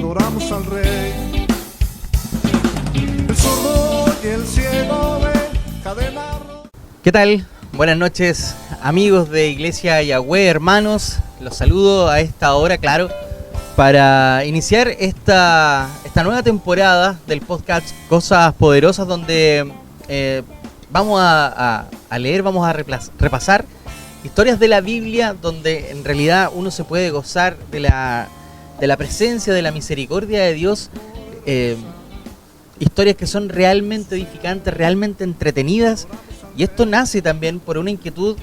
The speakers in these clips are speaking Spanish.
adoramos al Rey. El sordo y el ciego ven cadena. ¿Qué tal? Buenas noches, amigos de Iglesia Yahweh, hermanos. Los saludo a esta hora, claro, para iniciar esta nueva temporada del podcast Cosas Poderosas, donde vamos a leer, vamos a repasar historias de la Biblia, donde en realidad uno se puede gozar de la presencia, de la misericordia de Dios. Historias que son realmente edificantes, realmente entretenidas. Y esto nace también por una inquietud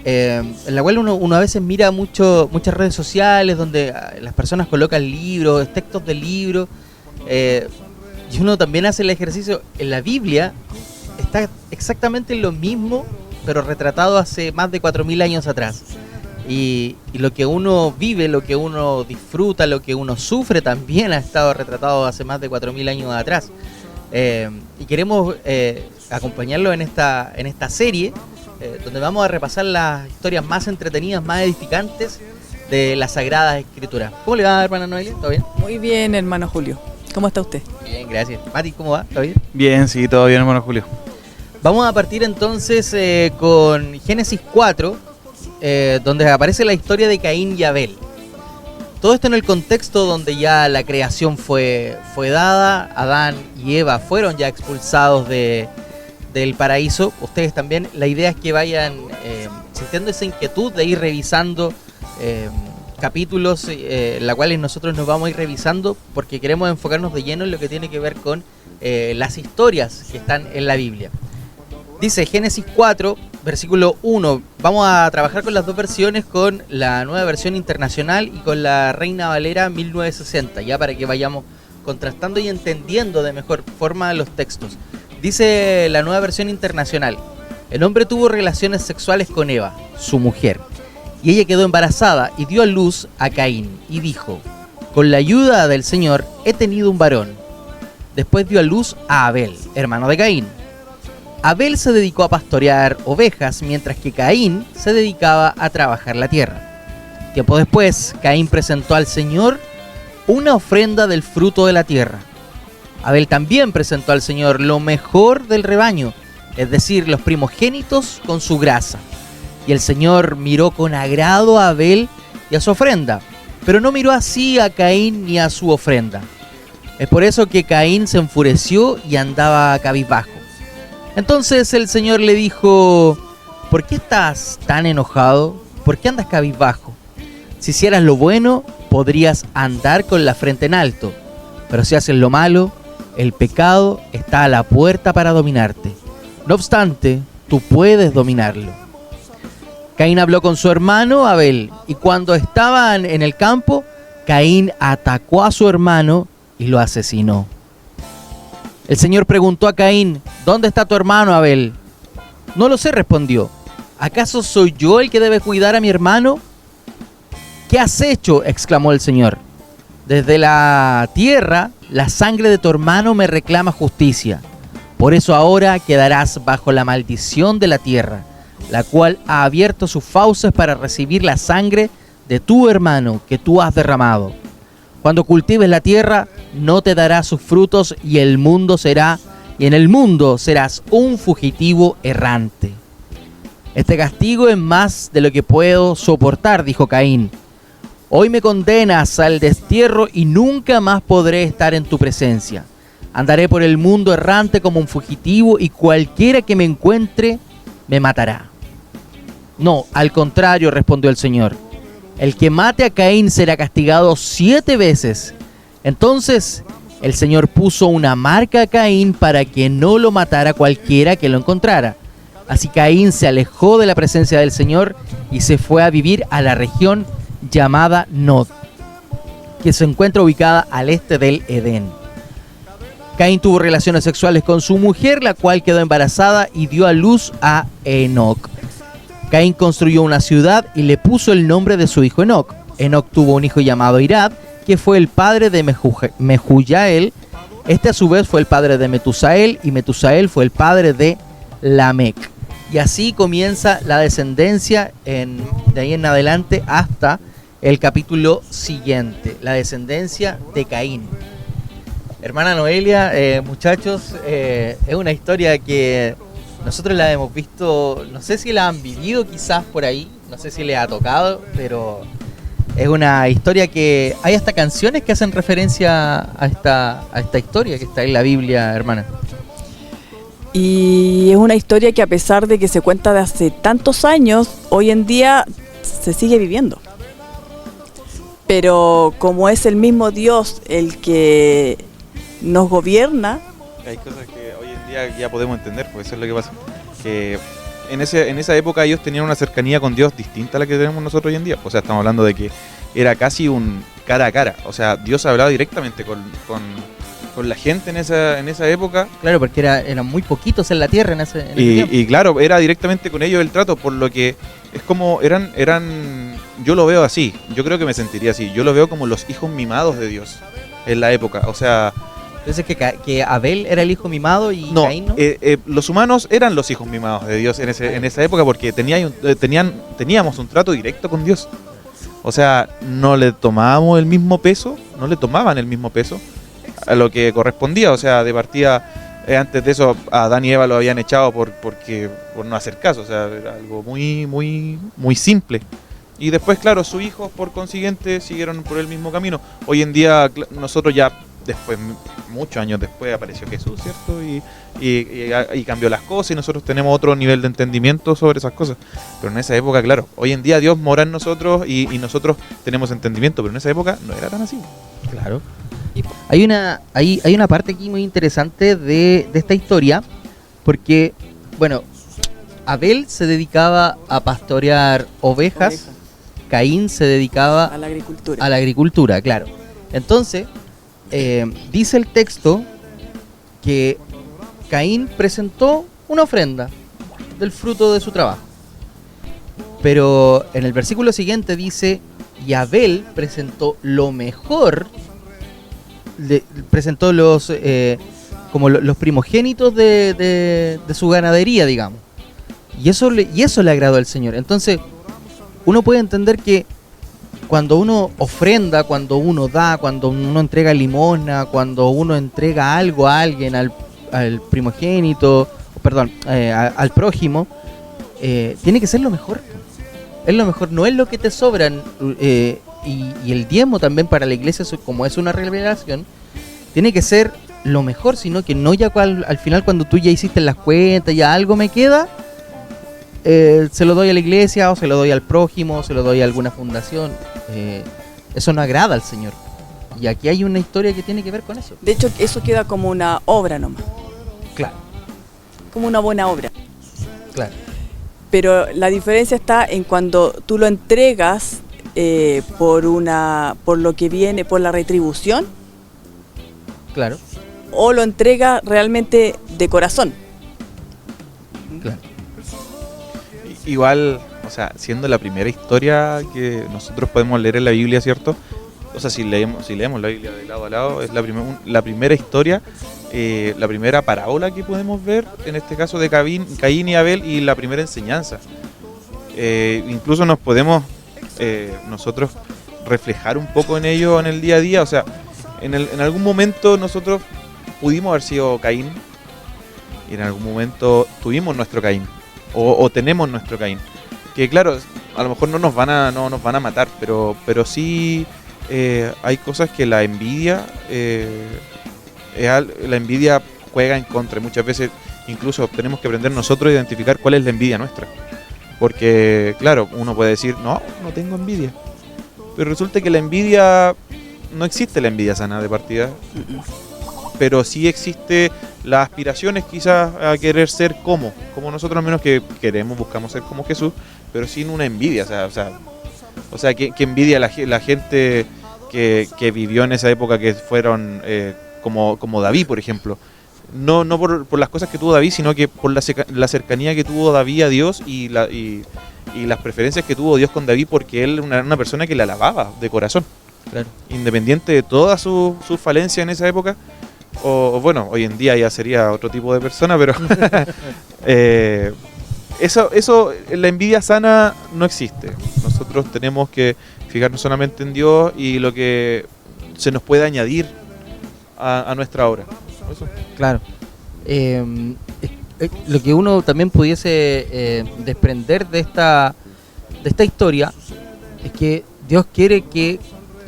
en la cual uno a veces mira muchas redes sociales donde las personas colocan libros, textos de libros, y uno también hace el ejercicio. En la Biblia está exactamente lo mismo, pero retratado hace más de 4.000 años atrás. Y lo que uno vive, lo que uno disfruta, lo que uno sufre también ha estado retratado hace más de 4.000 años atrás. Y queremos acompañarlo en esta serie, donde vamos a repasar las historias más entretenidas, más edificantes de las Sagradas Escrituras. ¿Cómo le va, hermana Noelia? ¿Todo bien? Muy bien, hermano Julio. ¿Cómo está usted? Bien, gracias. Mati, ¿cómo va? ¿Todo bien? Bien, sí, todo bien, hermano Julio. Vamos a partir entonces con Génesis 4, donde aparece la historia de Caín y Abel. Todo esto en el contexto donde ya la creación fue dada, Adán y Eva fueron ya expulsados del paraíso. Ustedes también, la idea es que vayan sintiendo esa inquietud de ir revisando capítulos, la cuales nosotros nos vamos a ir revisando, porque queremos enfocarnos de lleno en lo que tiene que ver con las historias que están en la Biblia. Dice Génesis 4, versículo 1. Vamos a trabajar con las dos versiones, con la nueva versión internacional y con la Reina Valera 1960, ya para que vayamos contrastando y entendiendo de mejor forma los textos. Dice la nueva versión internacional: el hombre tuvo relaciones sexuales con Eva, su mujer, y ella quedó embarazada y dio a luz a Caín, y dijo: con la ayuda del Señor he tenido un varón. Después dio a luz a Abel, hermano de Caín. Abel se dedicó a pastorear ovejas, mientras que Caín se dedicaba a trabajar la tierra. Tiempo después, Caín presentó al Señor una ofrenda del fruto de la tierra. Abel también presentó al Señor lo mejor del rebaño, es decir, los primogénitos con su grasa. Y el Señor miró con agrado a Abel y a su ofrenda, pero no miró así a Caín ni a su ofrenda. Es por eso que Caín se enfureció y andaba cabizbajo. Entonces el Señor le dijo: ¿por qué estás tan enojado? ¿Por qué andas cabizbajo? Si hicieras lo bueno, podrías andar con la frente en alto. Pero si haces lo malo, el pecado está a la puerta para dominarte. No obstante, tú puedes dominarlo. Caín habló con su hermano Abel, y cuando estaban en el campo, Caín atacó a su hermano y lo asesinó. El Señor preguntó a Caín: ¿dónde está tu hermano Abel? No lo sé, respondió. ¿Acaso soy yo el que debe cuidar a mi hermano? ¿Qué has hecho?, exclamó el Señor. Desde la tierra, la sangre de tu hermano me reclama justicia. Por eso ahora quedarás bajo la maldición de la tierra, la cual ha abierto sus fauces para recibir la sangre de tu hermano que tú has derramado. Cuando cultives la tierra, no te dará sus frutos y en el mundo serás un fugitivo errante. Este castigo es más de lo que puedo soportar, dijo Caín. Hoy me condenas al destierro y nunca más podré estar en tu presencia. Andaré por el mundo errante como un fugitivo y cualquiera que me encuentre me matará. No, al contrario, respondió el Señor. El que mate a Caín será castigado 7 veces. Entonces el Señor puso una marca a Caín para que no lo matara cualquiera que lo encontrara. Así Caín se alejó de la presencia del Señor y se fue a vivir a la región llamada Nod, que se encuentra ubicada al este del Edén. Caín tuvo relaciones sexuales con su mujer, la cual quedó embarazada y dio a luz a Enoc. Caín construyó una ciudad y le puso el nombre de su hijo Enoc. Enoc tuvo un hijo llamado Irad, que fue el padre de Mehujael. Este a su vez fue el padre de Metusael, y Metusael fue el padre de Lamec. Y así comienza la descendencia de ahí en adelante hasta el capítulo siguiente, la descendencia de Caín. Hermana Noelia, muchachos, es una historia que nosotros la hemos visto, no sé si la han vivido quizás por ahí, no sé si les ha tocado, pero es una historia que hay hasta canciones que hacen referencia a esta historia que está en la Biblia, hermana. Y es una historia que, a pesar de que se cuenta de hace tantos años, hoy en día se sigue viviendo. Pero como es el mismo Dios el que nos gobierna, Hay cosas que hoy en día ya podemos entender, pues eso es lo que pasa. Que en esa época ellos tenían una cercanía con Dios distinta a la que tenemos nosotros hoy en día. O sea, estamos hablando de que era casi un cara a cara. O sea, Dios hablaba directamente con la gente en esa época. Claro, porque eran muy poquitos en la tierra en ese tiempo. Y claro, era directamente con ellos el trato, por lo que es como eran, yo lo veo así, yo creo que me sentiría así, yo lo veo como los hijos mimados de Dios en la época, o sea... Entonces que Abel era el hijo mimado y No, Caín no. los humanos eran los hijos mimados de Dios en esa época porque teníamos un trato directo con Dios. O sea, no le tomábamos el mismo peso, no le tomaban el mismo peso a lo que correspondía. O sea, de partida, antes de eso, a Adán y Eva lo habían echado por no hacer caso. O sea, era algo muy, muy, muy simple. Y después, claro, sus hijos, por consiguiente, siguieron por el mismo camino. Hoy en día, nosotros ya... Después, muchos años después, apareció Jesús, ¿cierto? Y cambió las cosas y nosotros tenemos otro nivel de entendimiento sobre esas cosas. Pero en esa época, claro, hoy en día Dios mora en nosotros y nosotros tenemos entendimiento, pero en esa época no era tan así. Claro. Hay una parte aquí muy interesante de esta historia, porque, bueno, Abel se dedicaba a pastorear ovejas, Caín se dedicaba a la agricultura. a la agricultura, claro. Entonces... dice el texto que Caín presentó una ofrenda del fruto de su trabajo, pero en el versículo siguiente dice: y Abel presentó lo mejor, presentó los primogénitos de su ganadería, digamos, y eso le agradó al Señor. Entonces uno puede entender que cuando uno ofrenda, cuando uno da, cuando uno entrega limosna, cuando uno entrega algo a alguien, al primogénito, perdón, al prójimo, tiene que ser lo mejor. Es lo mejor, no es lo que te sobran. Y el diezmo también para la iglesia, como es una revelación, tiene que ser lo mejor, sino que no ya al final, cuando tú ya hiciste las cuentas, ya algo me queda, se lo doy a la iglesia, o se lo doy al prójimo, o se lo doy a alguna fundación. Eso no agrada al Señor. Y aquí hay una historia que tiene que ver con eso. De hecho, eso queda como una obra nomás, Claro, como una buena obra. claro. Pero la diferencia está en cuando tú lo entregas por lo que viene, por la retribución, Claro, o lo entregas realmente de corazón. claro. Igual, o sea, siendo la primera historia que nosotros podemos leer en la Biblia, ¿cierto? O sea, si leemos la Biblia de lado a lado, es la primera historia, la primera parábola que podemos ver, en este caso de Caín y Abel, y la primera enseñanza. Incluso nos podemos nosotros reflejar un poco en ello en el día a día. O sea, en algún momento nosotros pudimos haber sido Caín, y en algún momento tuvimos nuestro Caín, o tenemos nuestro Caín. Que claro, a lo mejor no nos van a matar, pero sí hay cosas que la envidia juega en contra. Muchas veces incluso tenemos que aprender nosotros a identificar cuál es la envidia nuestra. Porque claro, uno puede decir, no tengo envidia. Pero resulta que la envidia, no existe la envidia sana de partida. Pero sí existe las aspiraciones quizás a querer ser como nosotros, al menos que buscamos ser como Jesús, pero sin una envidia. O sea que envidia la gente que vivió en esa época, que fueron como David, por ejemplo. No por las cosas que tuvo David, sino que por la cercanía que tuvo David a Dios y las preferencias que tuvo Dios con David, porque él era una persona que le alababa de corazón. Claro. Independiente de toda su falencia en esa época, o bueno, hoy en día ya sería otro tipo de persona, pero eso, la envidia sana no existe. Nosotros tenemos que fijarnos solamente en Dios y lo que se nos puede añadir a nuestra obra. Eso. Claro. Lo que uno también pudiese desprender de esta historia es que Dios quiere que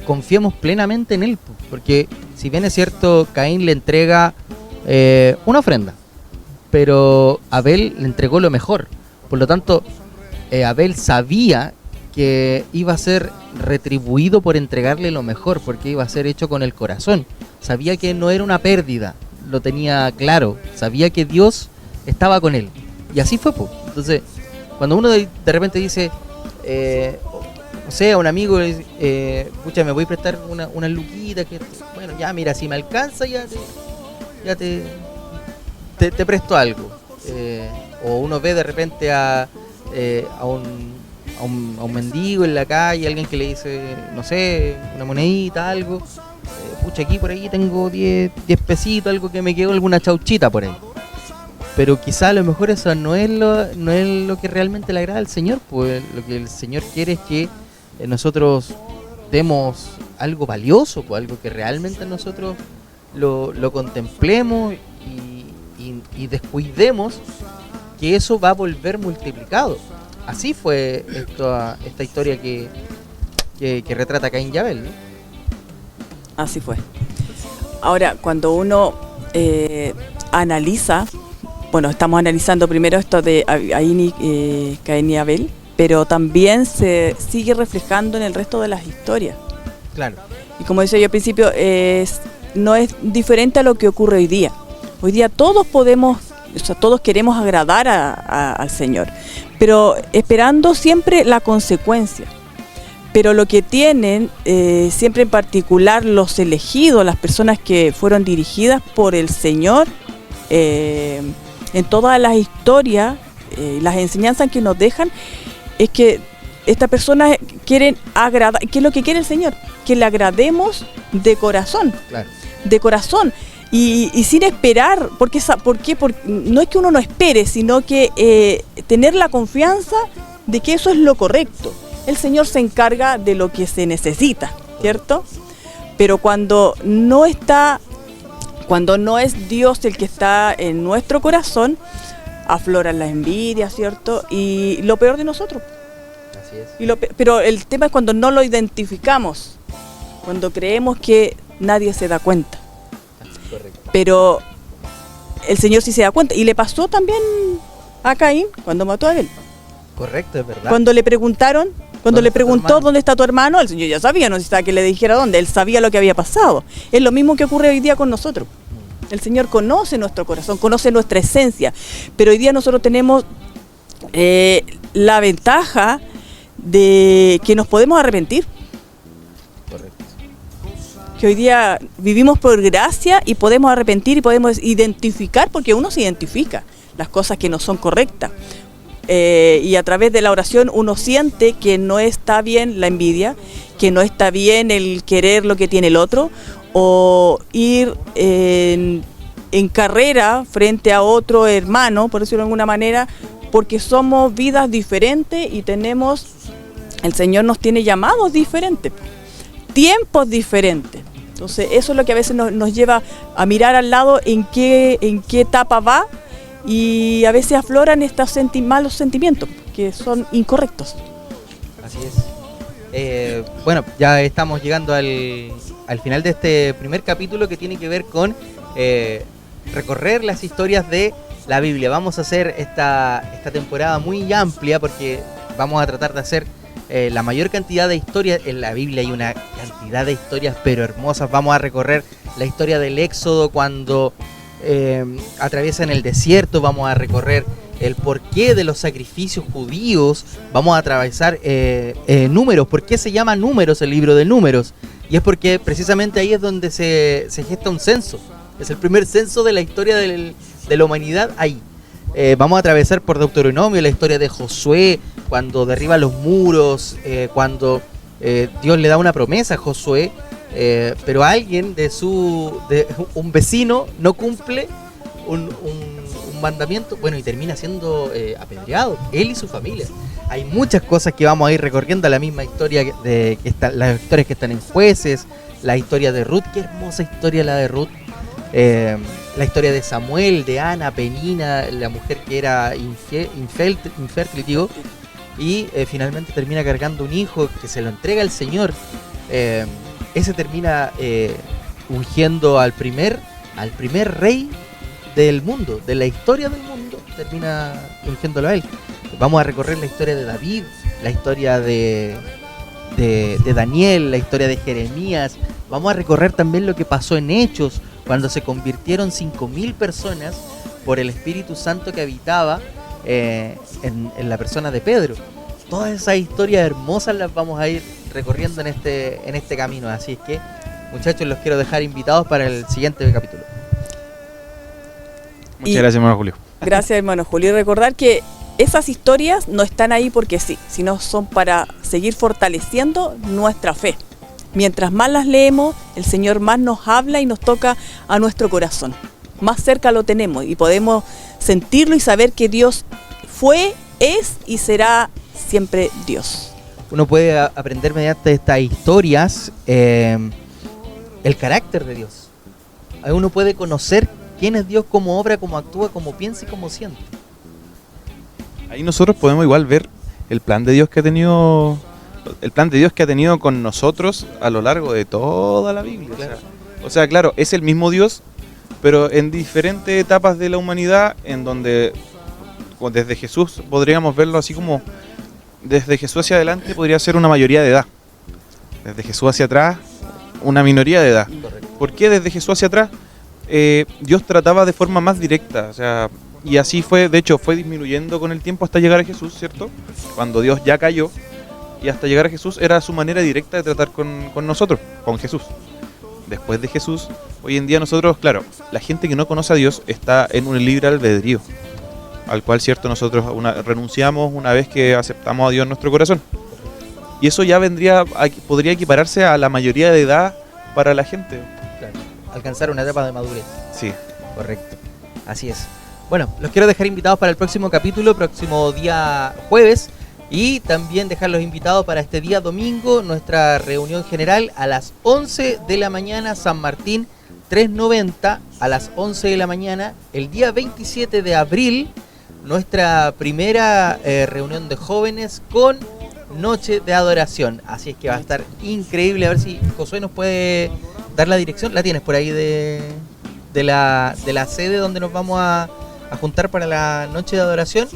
confiemos plenamente en Él, porque si bien es cierto, Caín le entrega una ofrenda, pero Abel le entregó lo mejor. Por lo tanto, Abel sabía que iba a ser retribuido por entregarle lo mejor, porque iba a ser hecho con el corazón. Sabía que no era una pérdida, lo tenía claro, sabía que Dios estaba con él. Y así fue, pues. Entonces, cuando uno de repente dice, no sé, a un amigo, pucha, me voy a prestar una luquita, que bueno, ya mira, si me alcanza, ya te presto algo. O uno ve de repente a un mendigo en la calle, alguien que le dice, no sé, una monedita, algo. Pucha, aquí por ahí tengo 10 pesitos, algo que me quedó, alguna chauchita por ahí. Pero quizá a lo mejor eso no es lo que realmente le agrada al Señor, pues lo que el Señor quiere es que nosotros demos algo valioso, pues algo que realmente nosotros lo contemplemos y descuidemos que eso va a volver multiplicado. Así fue esta historia que retrata Caín y Abel, ¿no? Así fue. Ahora, cuando uno analiza, bueno, estamos analizando primero esto de Caín y Abel, pero también se sigue reflejando en el resto de las historias. Claro. Y como decía yo al principio, no es diferente a lo que ocurre hoy día. Hoy día todos todos queremos agradar al Señor, pero esperando siempre la consecuencia. Pero lo que tienen, siempre en particular los elegidos, las personas que fueron dirigidas por el Señor, en todas las historias, las enseñanzas que nos dejan, es que estas personas quieren agradar. ¿Qué es lo que quiere el Señor? Que le agrademos de corazón. Claro. De corazón. Y sin esperar, ¿por qué? Porque no es que uno no espere, sino que tener la confianza de que eso es lo correcto. El Señor se encarga de lo que se necesita, ¿cierto? Pero cuando no es Dios el que está en nuestro corazón, afloran las envidias, ¿cierto? Y lo peor de nosotros. Así es. Pero el tema es cuando no lo identificamos, cuando creemos que nadie se da cuenta. Correcto. Pero el Señor sí se da cuenta. Y le pasó también a Caín cuando mató a Abel. Correcto, es verdad. Cuando le preguntaron, cuando le preguntó ¿dónde está tu hermano? dónde está tu hermano, el Señor ya sabía, no necesitaba que le dijera dónde, Él sabía lo que había pasado. Es lo mismo que ocurre hoy día con nosotros. El Señor conoce nuestro corazón, conoce nuestra esencia, pero hoy día nosotros tenemos la ventaja de que nos podemos arrepentir. Correcto. Que hoy día vivimos por gracia y podemos arrepentir y podemos identificar, porque uno se identifica las cosas que no son correctas. Y a través de la oración uno siente que no está bien la envidia, que no está bien el querer lo que tiene el otro, o ir en carrera frente a otro hermano, por decirlo de alguna manera, porque somos vidas diferentes y el Señor nos tiene llamados diferentes, tiempos diferentes. Entonces eso es lo que a veces nos lleva a mirar al lado en qué etapa va, y a veces afloran estos malos sentimientos que son incorrectos. Así es. Bueno, ya estamos llegando al final de este primer capítulo, que tiene que ver con recorrer las historias de la Biblia. Vamos a hacer esta temporada muy amplia, porque vamos a tratar de hacer la mayor cantidad de historias. En la Biblia hay una cantidad de historias pero hermosas. Vamos a recorrer la historia del Éxodo cuando atraviesan el desierto. Vamos a recorrer el porqué de los sacrificios judíos. Vamos a atravesar Números. ¿Por qué se llama Números el libro de Números? Y es porque precisamente ahí es donde se gesta un censo. Es el primer censo de la historia de la humanidad ahí. Vamos a atravesar por Deuteronomio la historia de Josué, cuando derriba los muros, cuando Dios le da una promesa a Josué, pero alguien un vecino no cumple un un mandamiento, bueno, y termina siendo apedreado, él y su familia. Hay muchas cosas que vamos a ir recorriendo, la misma historia las historias que están en Jueces, la historia de Ruth, qué hermosa historia la de Ruth, la historia de Samuel, de Ana, Penina, la mujer que era infértil, digo, y finalmente termina cargando un hijo que se lo entrega al Señor. Ese termina ungiendo al primer rey del mundo, de la historia del mundo, termina ungiéndolo a él. Vamos a recorrer la historia de David, la historia de Daniel, la historia de Jeremías. Vamos a recorrer también lo que pasó en Hechos, cuando se convirtieron 5.000 personas por el Espíritu Santo que habitaba en la persona de Pedro. Todas esas historias hermosas las vamos a ir recorriendo en este camino. Así es que, muchachos, los quiero dejar invitados para el siguiente capítulo. Muchas gracias, hermano Julio. Gracias, hermano Julio. Y recordar que esas historias no están ahí porque sí, sino son para seguir fortaleciendo nuestra fe. Mientras más las leemos, el Señor más nos habla y nos toca a nuestro corazón. Más cerca lo tenemos y podemos sentirlo y saber que Dios fue, es y será siempre Dios. Uno puede aprender mediante estas historias el carácter de Dios. Uno puede conocer quién es Dios, cómo obra, cómo actúa, cómo piensa y cómo siente. Ahí nosotros podemos igual ver el plan de Dios que ha tenido, con nosotros a lo largo de toda la Biblia. Claro. O sea, claro, es el mismo Dios, pero en diferentes etapas de la humanidad, en donde desde Jesús podríamos verlo así como desde Jesús hacia adelante podría ser una mayoría de edad, desde Jesús hacia atrás una minoría de edad. Correcto. ¿Por qué desde Jesús hacia atrás? Dios trataba de forma más directa, o sea, y así fue, de hecho fue disminuyendo con el tiempo hasta llegar a Jesús, ¿cierto? Cuando Dios ya cayó, y hasta llegar a Jesús era su manera directa de tratar con nosotros, con Jesús. Después de Jesús, hoy en día nosotros, claro, la gente que no conoce a Dios está en un libre albedrío, al cual, cierto, nosotros renunciamos una vez que aceptamos a Dios en nuestro corazón. Y eso ya podría equipararse a la mayoría de edad para la gente. Claro. Alcanzar una etapa de madurez. Sí. Correcto. Así es. Bueno, los quiero dejar invitados para el próximo capítulo, próximo día jueves. Y también dejarlos invitados para este día domingo, nuestra reunión general a las 11 de la mañana, San Martín 390, a las 11 de la mañana, el día 27 de abril, nuestra primera reunión de jóvenes con noche de adoración. Así es que va a estar increíble. A ver si Josué nos puede dar la dirección. ¿La tienes por ahí de la sede donde nos vamos a juntar para la noche de adoración?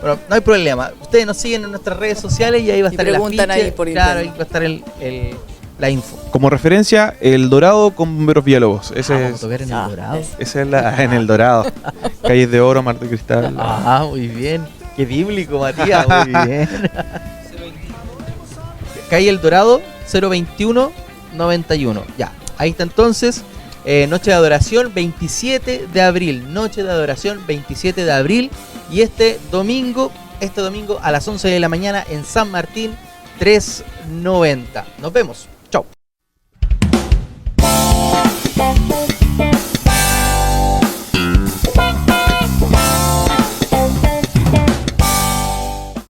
Bueno, no hay problema. Ustedes nos siguen en nuestras redes sociales y ahí va a estar el afiche. Preguntan ahí por claro, internet. ahí va a estar la info. Como referencia, El Dorado con Bomberos Villalobos. Ese Vamos a es, tocar en el Dorado. esa es en El Dorado. Calles de Oro, Mar de Cristal. Ah, muy bien. Qué bíblico, Matías. Muy bien. Calle El Dorado, 02191. Ya, ahí está entonces. Noche de adoración 27 de abril. Noche de adoración 27 de abril. Y este domingo a las 11 de la mañana en San Martín 390. Nos vemos.